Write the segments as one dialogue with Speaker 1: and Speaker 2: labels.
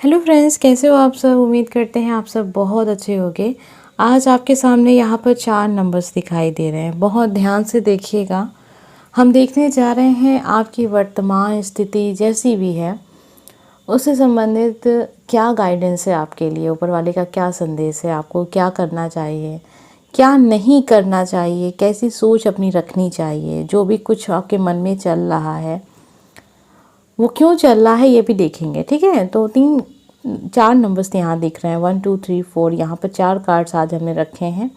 Speaker 1: Hello friends, कैसे हो आप सब। उम्मीद करते हैं आप सब बहुत अच्छे होंगे। आज आपके सामने यहाँ पर 4 नंबर्स दिखाई दे रहे हैं। बहुत ध्यान से देखिएगा। हम देखने जा रहे हैं आपकी वर्तमान स्थिति जैसी भी है उससे संबंधित क्या गाइडेंस है आपके लिए, ऊपर वाले का क्या संदेश है, आपको क्या करना चाहिए, क्या नहीं करना चाहिए, कैसी सोच अपनी रखनी चाहिए। जो भी कुछ आपके मन में चल रहा है वो क्यों चल रहा है ये भी देखेंगे, ठीक है। तो 4 नंबर्स यहाँ दिख रहे हैं, 1 2 3 4। यहाँ पर 4 कार्ड्स आज हमने रखे हैं।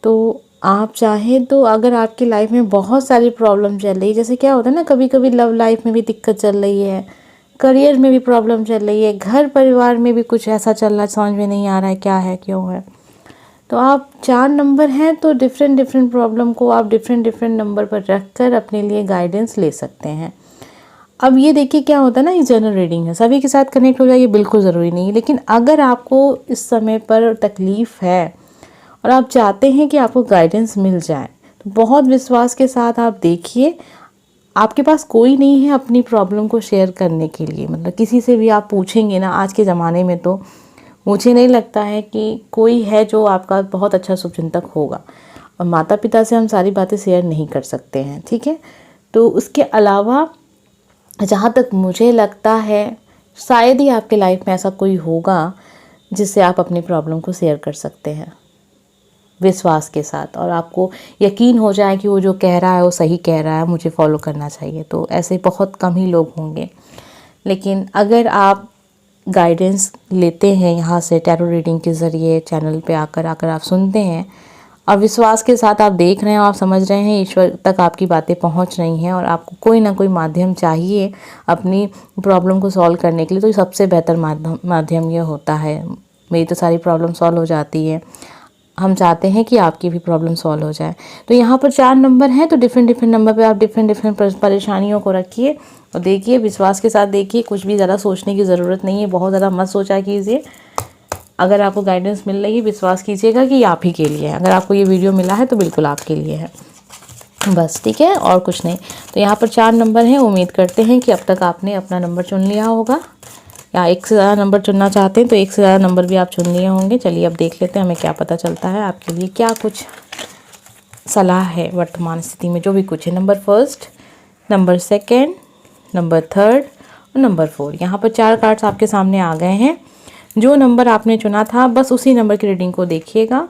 Speaker 1: तो आप चाहें तो अगर आपकी लाइफ में बहुत सारी प्रॉब्लम चल रही है, जैसे क्या होता है ना, कभी कभी लव लाइफ में भी दिक्कत चल रही है, करियर में भी प्रॉब्लम चल रही है, घर परिवार में भी कुछ ऐसा चल रहा है, समझ में नहीं आ रहा है क्या है क्यों है। तो आप 4 नंबर हैं तो डिफरेंट डिफरेंट प्रॉब्लम को आप डिफरेंट डिफरेंट नंबर पर रख कर अपने लिए गाइडेंस ले सकते हैं। अब ये देखिए क्या होता है ना, ये जनरल रीडिंग है, सभी के साथ कनेक्ट हो जाए ये बिल्कुल ज़रूरी नहीं है। लेकिन अगर आपको इस समय पर तकलीफ़ है और आप चाहते हैं कि आपको गाइडेंस मिल जाए तो बहुत विश्वास के साथ आप देखिए। आपके पास कोई नहीं है अपनी प्रॉब्लम को शेयर करने के लिए, मतलब किसी से भी आप पूछेंगे ना आज के ज़माने में, तो मुझे नहीं लगता है कि कोई है जो आपका बहुत अच्छा शुभचिंतक होगा। और माता पिता से हम सारी बातें शेयर नहीं कर सकते हैं, ठीक है। तो उसके अलावा जहाँ तक मुझे लगता है शायद ही आपके लाइफ में ऐसा कोई होगा जिससे आप अपनी प्रॉब्लम को शेयर कर सकते हैं विश्वास के साथ, और आपको यकीन हो जाए कि वो जो कह रहा है वो सही कह रहा है, मुझे फॉलो करना चाहिए। तो ऐसे बहुत कम ही लोग होंगे। लेकिन अगर आप गाइडेंस लेते हैं यहाँ से टैरो रीडिंग के ज़रिए, चैनल पे आकर आप सुनते हैं और विश्वास के साथ आप देख रहे हैं और आप समझ रहे हैं ईश्वर तक आपकी बातें पहुँच रही हैं और आपको कोई ना कोई माध्यम चाहिए अपनी प्रॉब्लम को सॉल्व करने के लिए, तो सबसे बेहतर माध्यम ये होता है। मेरी तो सारी प्रॉब्लम सॉल्व हो जाती है, हम चाहते हैं कि आपकी भी प्रॉब्लम सॉल्व हो जाए। तो यहाँ पर 4 नंबर हैं तो डिफरेंट डिफरेंट नंबर पे आप डिफरेंट डिफरेंट परेशानियों को रखिए और देखिए, विश्वास के साथ देखिए। कुछ भी ज़्यादा सोचने की ज़रूरत नहीं है, बहुत ज़्यादा मत सोचा कीजिए। अगर आपको गाइडेंस मिल रही है विश्वास कीजिएगा कि आप ही के लिए है। अगर आपको ये वीडियो मिला है तो बिल्कुल आपके लिए है, बस, ठीक है, और कुछ नहीं। तो यहाँ पर 4 नंबर हैं। उम्मीद करते हैं कि अब तक आपने अपना नंबर चुन लिया होगा, या एक से ज़्यादा नंबर चुनना चाहते हैं तो एक से ज़्यादा नंबर भी आप चुन लिए होंगे। चलिए अब देख लेते हैं हमें क्या पता चलता है, आपके लिए क्या कुछ सलाह है वर्तमान स्थिति में। जो भी कुछ है, नंबर 1, नंबर 2, नंबर 3 और नंबर 4। यहाँ पर 4 कार्ड्स आपके सामने आ गए हैं। जो नंबर आपने चुना था बस उसी नंबर की रीडिंग को देखिएगा,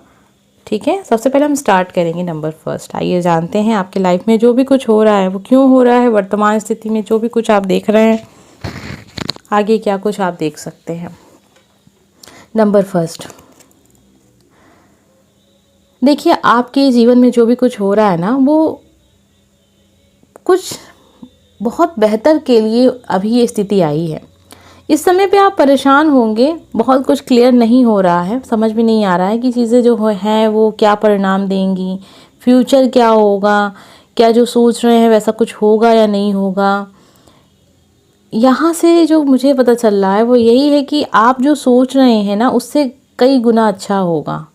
Speaker 1: ठीक है। सबसे पहले हम स्टार्ट करेंगे नंबर 1। आइए जानते हैं आपकी लाइफ में जो भी कुछ हो रहा है वो क्यों हो रहा है। वर्तमान स्थिति में जो भी कुछ आप देख रहे हैं, आगे क्या कुछ आप देख सकते हैं। नंबर 1, देखिए आपके जीवन में जो भी कुछ हो रहा है ना, वो कुछ बहुत बेहतर के लिए अभी ये स्थिति आई है। इस समय पे आप परेशान होंगे, बहुत कुछ क्लियर नहीं हो रहा है, समझ में नहीं आ रहा है कि चीज़ें जो हैं वो क्या परिणाम देंगी, फ्यूचर क्या होगा, क्या जो सोच रहे हैं वैसा कुछ होगा या नहीं होगा। यहाँ से जो मुझे पता चल रहा है वो यही है कि आप जो सोच रहे हैं ना उससे कई गुना अच्छा होगा।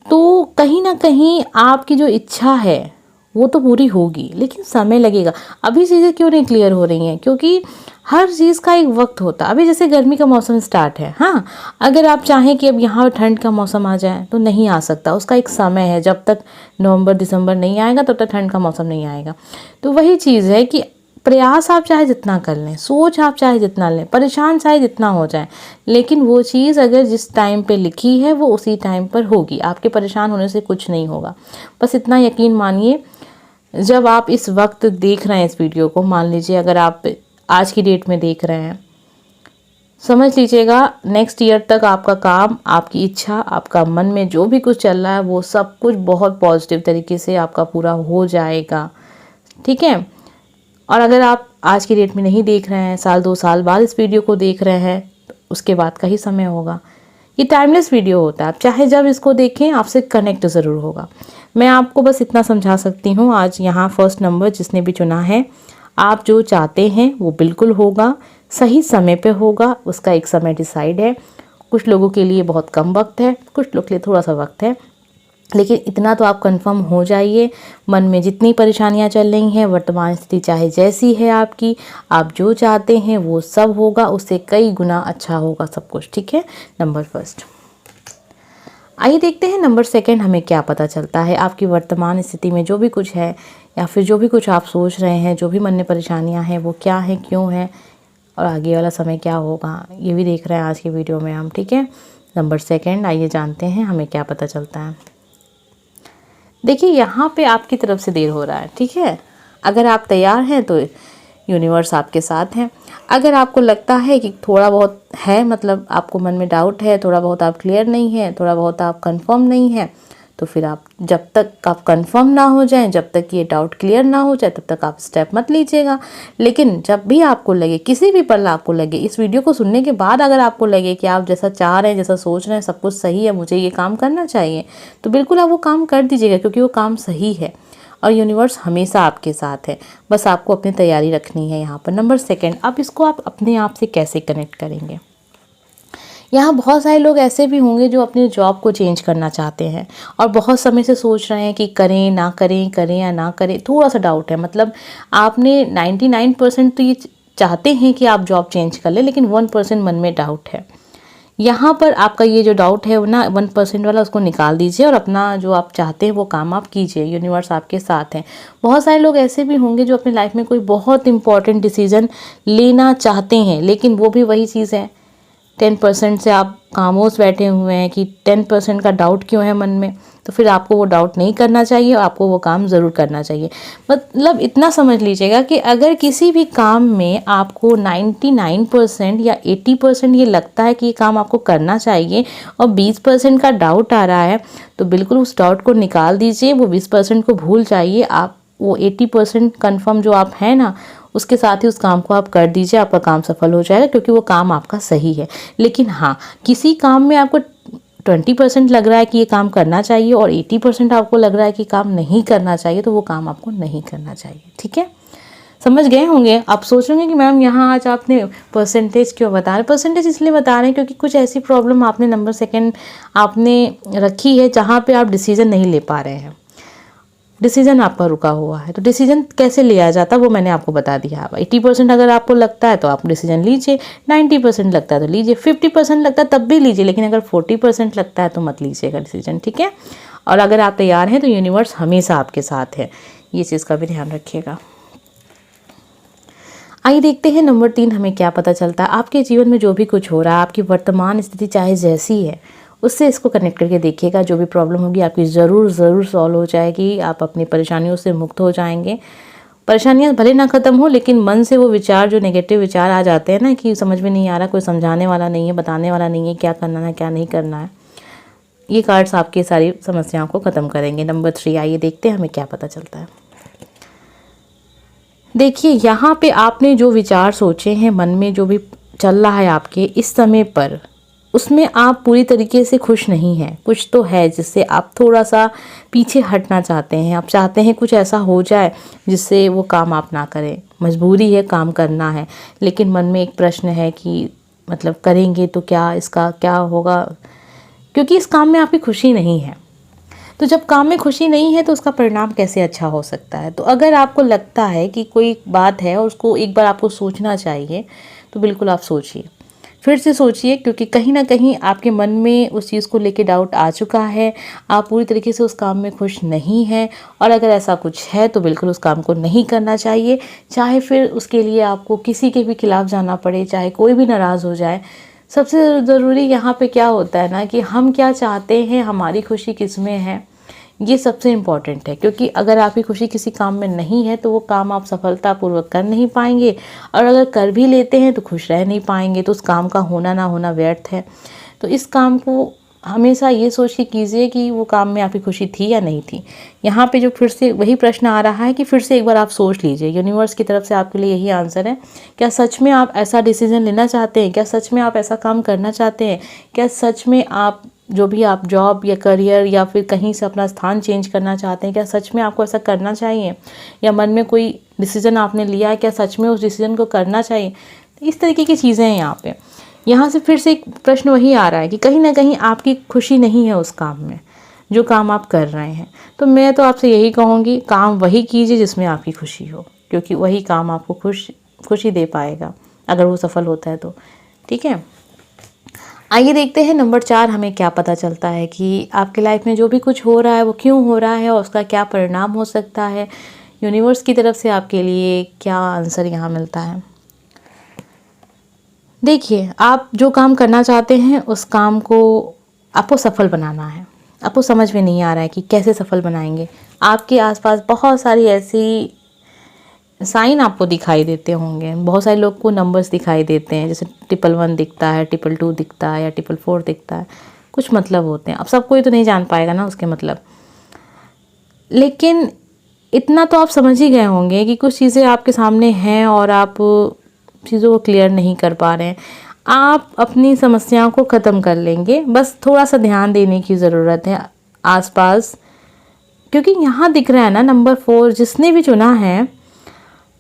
Speaker 1: तो कहीं ना कहीं आपकी जो इच्छा है वो तो पूरी होगी, लेकिन समय लगेगा। अभी चीज़ें क्यों नहीं क्लियर हो रही हैं, क्योंकि हर चीज़ का एक वक्त होता है। अभी जैसे गर्मी का मौसम स्टार्ट है, हाँ, अगर आप चाहें कि अब यहाँ ठंड का मौसम आ जाए तो नहीं आ सकता, उसका एक समय है। जब तक नवंबर दिसंबर नहीं आएगा तब तक ठंड का मौसम नहीं आएगा। तो वही चीज़ है कि प्रयास आप चाहे जितना कर लें, सोच आप चाहे जितना लें, परेशान चाहे जितना हो जाए, लेकिन वो चीज़ अगर जिस टाइम पे लिखी है वो उसी टाइम पर होगी। आपके परेशान होने से कुछ नहीं होगा, बस इतना यकीन मानिए। जब आप इस वक्त देख रहे हैं इस वीडियो को, मान लीजिए अगर आप आज की डेट में देख रहे हैं, समझ लीजिएगा नेक्स्ट ईयर तक आपका काम, आपकी इच्छा, आपका मन में जो भी कुछ चल रहा है वो सब कुछ बहुत पॉजिटिव तरीके से आपका पूरा हो जाएगा, ठीक है। और अगर आप आज की डेट में नहीं देख रहे हैं, साल 2 साल बाद इस वीडियो को देख रहे हैं, तो उसके बाद का ही समय होगा। ये टाइमलेस वीडियो होता है, आप चाहे जब इसको देखें आपसे कनेक्ट ज़रूर होगा। मैं आपको बस इतना समझा सकती हूँ। आज यहाँ 1 नंबर जिसने भी चुना है, आप जो चाहते हैं वो बिल्कुल होगा, सही समय पे होगा। उसका एक समय डिसाइड है। कुछ लोगों के लिए बहुत कम वक्त है, कुछ लोगों के लिए थोड़ा सा वक्त है, लेकिन इतना तो आप कंफर्म हो जाइए, मन में जितनी परेशानियां चल रही हैं, वर्तमान स्थिति चाहे जैसी है आपकी, आप जो चाहते हैं वो सब होगा, उससे कई गुना अच्छा होगा सब कुछ। ठीक है, नंबर फर्स्ट। आइए देखते हैं नंबर सेकंड हमें क्या पता चलता है। आपकी वर्तमान स्थिति में जो भी कुछ है या फिर जो भी कुछ आप सोच रहे हैं, जो भी मन में परेशानियां हैं, वो क्या है, क्यों है और आगे वाला समय क्या होगा, ये भी देख रहे हैं आज की वीडियो में हम। ठीक है, नंबर सेकंड, आइए जानते हैं हमें क्या पता चलता है। देखिए, यहाँ पे आपकी तरफ से देर हो रहा है। ठीक है, अगर आप तैयार हैं तो यूनिवर्स आपके साथ हैं। अगर आपको लगता है कि थोड़ा बहुत है, मतलब आपको मन में डाउट है, थोड़ा बहुत आप क्लियर नहीं है, थोड़ा बहुत आप कंफर्म नहीं है, तो फिर आप जब तक आप कंफर्म ना हो जाएं, जब तक ये डाउट क्लियर ना हो जाए, तब तक आप स्टेप मत लीजिएगा। लेकिन जब भी आपको लगे, किसी भी पल आपको लगे, इस वीडियो को सुनने के बाद अगर आपको लगे कि आप जैसा चाह रहे हैं, जैसा सोच रहे हैं, सब कुछ सही है, मुझे ये काम करना चाहिए, तो बिल्कुल आप वो काम कर दीजिएगा, क्योंकि वो काम सही है और यूनिवर्स हमेशा आपके साथ है। बस आपको अपनी तैयारी रखनी है यहाँ पर। नंबर सेकंड, अब इसको आप अपने आप से कैसे कनेक्ट करेंगे। यहाँ बहुत सारे लोग ऐसे भी होंगे जो अपनी जॉब को चेंज करना चाहते हैं और बहुत समय से सोच रहे हैं कि करें ना करें, करें या ना करें, थोड़ा सा डाउट है। मतलब आपने 99% तो ये चाहते हैं कि आप जॉब चेंज कर लें, लेकिन 1% मन में डाउट है। यहाँ पर आपका ये जो डाउट है वो ना 1% वाला, उसको निकाल दीजिए और अपना जो आप चाहते हैं वो काम आप कीजिए। यूनिवर्स आपके साथ हैं। बहुत सारे लोग ऐसे भी होंगे जो अपनी लाइफ में कोई बहुत इंपॉर्टेंट डिसीजन लेना चाहते हैं, लेकिन वो भी वही चीज़ है, 10% से आप खामोश बैठे हुए हैं कि 10% का डाउट क्यों है मन में। तो फिर आपको वो डाउट नहीं करना चाहिए और आपको वो काम ज़रूर करना चाहिए। मतलब इतना समझ लीजिएगा कि अगर किसी भी काम में आपको 99% या 80% ये लगता है कि ये काम आपको करना चाहिए और 20% का डाउट आ रहा है, तो बिल्कुल उस डाउट को निकाल दीजिए, वो 20% को भूल जाइए। आप वो 80% कन्फर्म जो आप हैं ना, उसके साथ ही उस काम को आप कर दीजिए, आपका काम सफल हो जाएगा, क्योंकि वो काम आपका सही है। लेकिन हाँ, किसी काम में आपको 20% लग रहा है कि ये काम करना चाहिए और 80% आपको लग रहा है कि काम नहीं करना चाहिए, तो वो काम आपको नहीं करना चाहिए। ठीक है, समझ गए होंगे। आप सोच रहे हैं कि मैम यहाँ आज आपने परसेंटेज क्यों बता रहे। परसेंटेज इसलिए बता रहे हैं क्योंकि कुछ ऐसी प्रॉब्लम आपने नंबर सेकंड आपने रखी है जहाँ पे आप डिसीजन नहीं ले पा रहे हैं, डिसीजन आपका रुका हुआ है। तो डिसीजन कैसे लिया जाता है वो मैंने आपको बता दिया। 80% अगर आपको लगता है तो आप डिसीजन लीजिए, 90% लगता है तो लीजिए, 50% लगता है तब भी लीजिए, लेकिन अगर 40% लगता है तो मत लीजिएगा डिसीजन। ठीक है, और अगर आप तैयार हैं तो यूनिवर्स हमेशा आपके साथ है, ये चीज़ का भी ध्यान रखिएगा। आइए देखते हैं नंबर 3 हमें क्या पता चलता है। आपके जीवन में जो भी कुछ हो रहा है, आपकी वर्तमान स्थिति चाहे जैसी है, उससे इसको कनेक्ट करके देखिएगा। जो भी प्रॉब्लम होगी आपकी ज़रूर सॉल्व हो जाएगी, आप अपनी परेशानियों से मुक्त हो जाएंगे। परेशानियां भले ना ख़त्म हो, लेकिन मन से वो विचार, जो नेगेटिव विचार आ जाते हैं ना कि समझ में नहीं आ रहा, कोई समझाने वाला नहीं है, बताने वाला नहीं है क्या करना है क्या नहीं करना है, ये कार्ड्स आपकी सारी समस्याओं को ख़त्म करेंगे। नंबर 3, आइए देखते हैं हमें क्या पता चलता है। देखिए, यहाँ पे आपने जो विचार सोचे हैं, मन में जो भी चल रहा है आपके इस समय पर, उसमें आप पूरी तरीके से खुश नहीं हैं। कुछ तो है जिससे आप थोड़ा सा पीछे हटना चाहते हैं। आप चाहते हैं कुछ ऐसा हो जाए जिससे वो काम आप ना करें, मजबूरी है, काम करना है, लेकिन मन में एक प्रश्न है कि मतलब करेंगे तो क्या, इसका क्या होगा, क्योंकि इस काम में आपकी खुशी नहीं है। तो जब काम में खुशी नहीं है तो उसका परिणाम कैसे अच्छा हो सकता है। तो अगर आपको लगता है कि कोई बात है और उसको एक बार आपको सोचना चाहिए, तो बिल्कुल आप सोचिए, फिर से सोचिए, क्योंकि कहीं ना कहीं आपके मन में उस चीज़ को लेके डाउट आ चुका है, आप पूरी तरीके से उस काम में खुश नहीं हैं। और अगर ऐसा कुछ है तो बिल्कुल उस काम को नहीं करना चाहिए, चाहे फिर उसके लिए आपको किसी के भी खिलाफ जाना पड़े, चाहे कोई भी नाराज़ हो जाए। सबसे ज़रूरी यहाँ पे क्या होता है ना कि हम क्या चाहते हैं, हमारी खुशी किस में है, ये सबसे इम्पॉर्टेंट है। क्योंकि अगर आपकी खुशी किसी काम में नहीं है तो वो काम आप सफलतापूर्वक कर नहीं पाएंगे, और अगर कर भी लेते हैं तो खुश रह नहीं पाएंगे, तो उस काम का होना ना होना व्यर्थ है। तो इस काम को हमेशा ये सोच के कीजिए कि वो काम में आपकी खुशी थी या नहीं थी। यहाँ पे जो फिर से वही प्रश्न आ रहा है कि फिर से एक बार आप सोच लीजिए। यूनिवर्स की तरफ से आपके लिए यही आंसर है। क्या सच में आप ऐसा डिसीजन लेना चाहते हैं? क्या सच में आप ऐसा काम करना चाहते हैं? क्या सच में आप जो भी आप जॉब या करियर या फिर कहीं से अपना स्थान चेंज करना चाहते हैं, क्या सच में आपको ऐसा करना चाहिए? या मन में कोई डिसीजन आपने लिया है, क्या सच में उस डिसीजन को करना चाहिए? तो इस तरीके की चीज़ें हैं यहाँ पे। यहाँ से फिर से एक प्रश्न वही आ रहा है कि कहीं ना कहीं आपकी खुशी नहीं है उस काम में। जो काम आप कर रहे हैं। तो मैं तो आपसे यही कहूँगी, काम वही कीजिए जिसमें आपकी खुशी हो, क्योंकि वही काम आपको खुशी दे पाएगा अगर वो सफल होता है तो। ठीक है, आइए देखते हैं नंबर 4 हमें क्या पता चलता है कि आपके लाइफ में जो भी कुछ हो रहा है वो क्यों हो रहा है और उसका क्या परिणाम हो सकता है। यूनिवर्स की तरफ से आपके लिए क्या आंसर यहाँ मिलता है। देखिए, आप जो काम करना चाहते हैं उस काम को आपको सफल बनाना है। आपको समझ में नहीं आ रहा है कि कैसे सफल बनाएंगे। आपके आसपास बहुत सारी ऐसी साइन आपको दिखाई देते होंगे, बहुत सारे लोग को नंबर्स दिखाई देते हैं, जैसे 111 दिखता है, 222 दिखता है या 444 दिखता है, कुछ मतलब होते हैं। अब सब कोई तो नहीं जान पाएगा ना उसके मतलब, लेकिन इतना तो आप समझ ही गए होंगे कि कुछ चीज़ें आपके सामने हैं और आप चीज़ों को क्लियर नहीं कर पा रहे हैं। आप अपनी समस्याओं को ख़त्म कर लेंगे, बस थोड़ा सा ध्यान देने की ज़रूरत है आसपास, क्योंकि यहाँ दिख रहा है ना नंबर 4, जिसने भी चुना है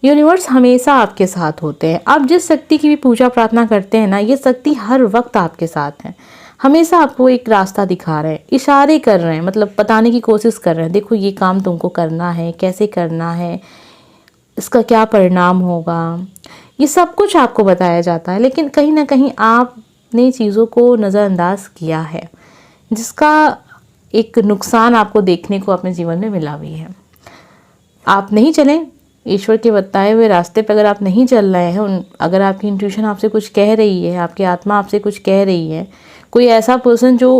Speaker 1: यूनिवर्स हमेशा आपके साथ होते हैं। आप जिस शक्ति की भी पूजा प्रार्थना करते हैं ना, ये शक्ति हर वक्त आपके साथ है, हमेशा आपको एक रास्ता दिखा रहे हैं, इशारे कर रहे हैं, मतलब बताने की कोशिश कर रहे हैं, देखो ये काम तुमको करना है, कैसे करना है, इसका क्या परिणाम होगा, ये सब कुछ आपको बताया जाता है। लेकिन कहीं ना कहीं आपने चीज़ों को नज़रअंदाज किया है, जिसका एक नुकसान आपको देखने को अपने जीवन में मिला भी है। आप नहीं चलें ईश्वर के बताए हुए रास्ते पर, अगर आप नहीं चल रहे हैं, अगर आपकी इंट्यूशन आपसे कुछ कह रही है, आपकी आत्मा आपसे कुछ कह रही है, कोई ऐसा पर्सन जो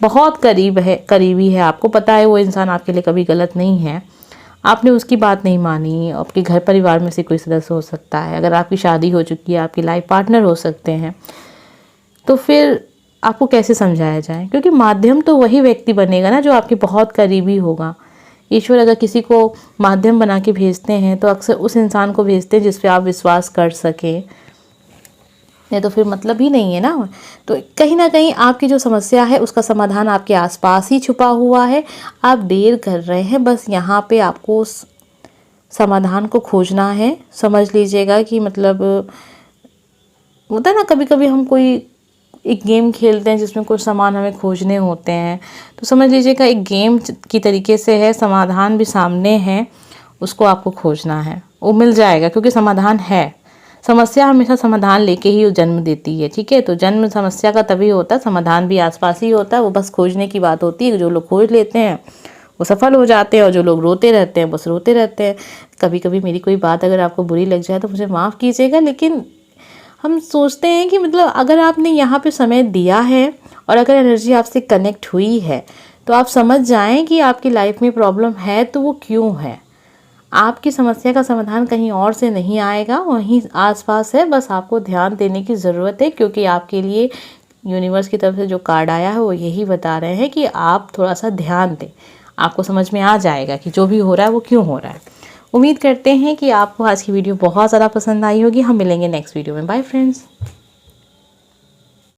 Speaker 1: बहुत करीबी है, आपको पता है वो इंसान आपके लिए कभी गलत नहीं है, आपने उसकी बात नहीं मानी, आपके घर परिवार में से कोई सदस्य हो सकता है, अगर आपकी शादी हो चुकी है, आपकी लाइफ पार्टनर हो सकते हैं, तो फिर आपको कैसे समझाया जाए, क्योंकि माध्यम तो वही व्यक्ति बनेगा ना जो आपके बहुत करीबी होगा। ईश्वर अगर किसी को माध्यम बना के भेजते हैं तो अक्सर उस इंसान को भेजते हैं जिस पे आप विश्वास कर सकें, नहीं तो फिर मतलब ही नहीं है ना। तो कहीं ना कहीं आपकी जो समस्या है उसका समाधान आपके आसपास ही छुपा हुआ है, आप देर कर रहे हैं, बस यहाँ पे आपको उस समाधान को खोजना है। समझ लीजिएगा कि मतलब होता है ना, कभी कभी हम कोई एक गेम खेलते हैं जिसमें कुछ सामान हमें खोजने होते हैं, तो समझ लीजिएगा एक गेम की तरीके से है, समाधान भी सामने है, उसको आपको खोजना है, वो मिल जाएगा क्योंकि समाधान है। समस्या हमेशा समाधान लेके ही जन्म देती है, ठीक है। तो जन्म समस्या का तभी होता है, समाधान भी आसपास ही होता है, वो बस खोजने की बात होती है। जो लोग खोज लेते हैं वो सफल हो जाते हैं और जो लोग रोते रहते हैं बस रोते रहते हैं। कभी कभी मेरी कोई बात अगर आपको बुरी लग जाए तो मुझे माफ़ कीजिएगा, लेकिन हम सोचते हैं कि मतलब अगर आपने यहाँ पे समय दिया है और अगर एनर्जी आपसे कनेक्ट हुई है तो आप समझ जाएं कि आपकी लाइफ में प्रॉब्लम है तो वो क्यों है। आपकी समस्या का समाधान कहीं और से नहीं आएगा, वहीं आसपास है, बस आपको ध्यान देने की ज़रूरत है, क्योंकि आपके लिए यूनिवर्स की तरफ से जो कार्ड आया है वो यही बता रहे हैं कि आप थोड़ा सा ध्यान दें, आपको समझ में आ जाएगा कि जो भी हो रहा है वो क्यों हो रहा है। उम्मीद करते हैं कि आपको आज की वीडियो बहुत ज़्यादा पसंद आई होगी। हम मिलेंगे नेक्स्ट वीडियो में। Bye friends.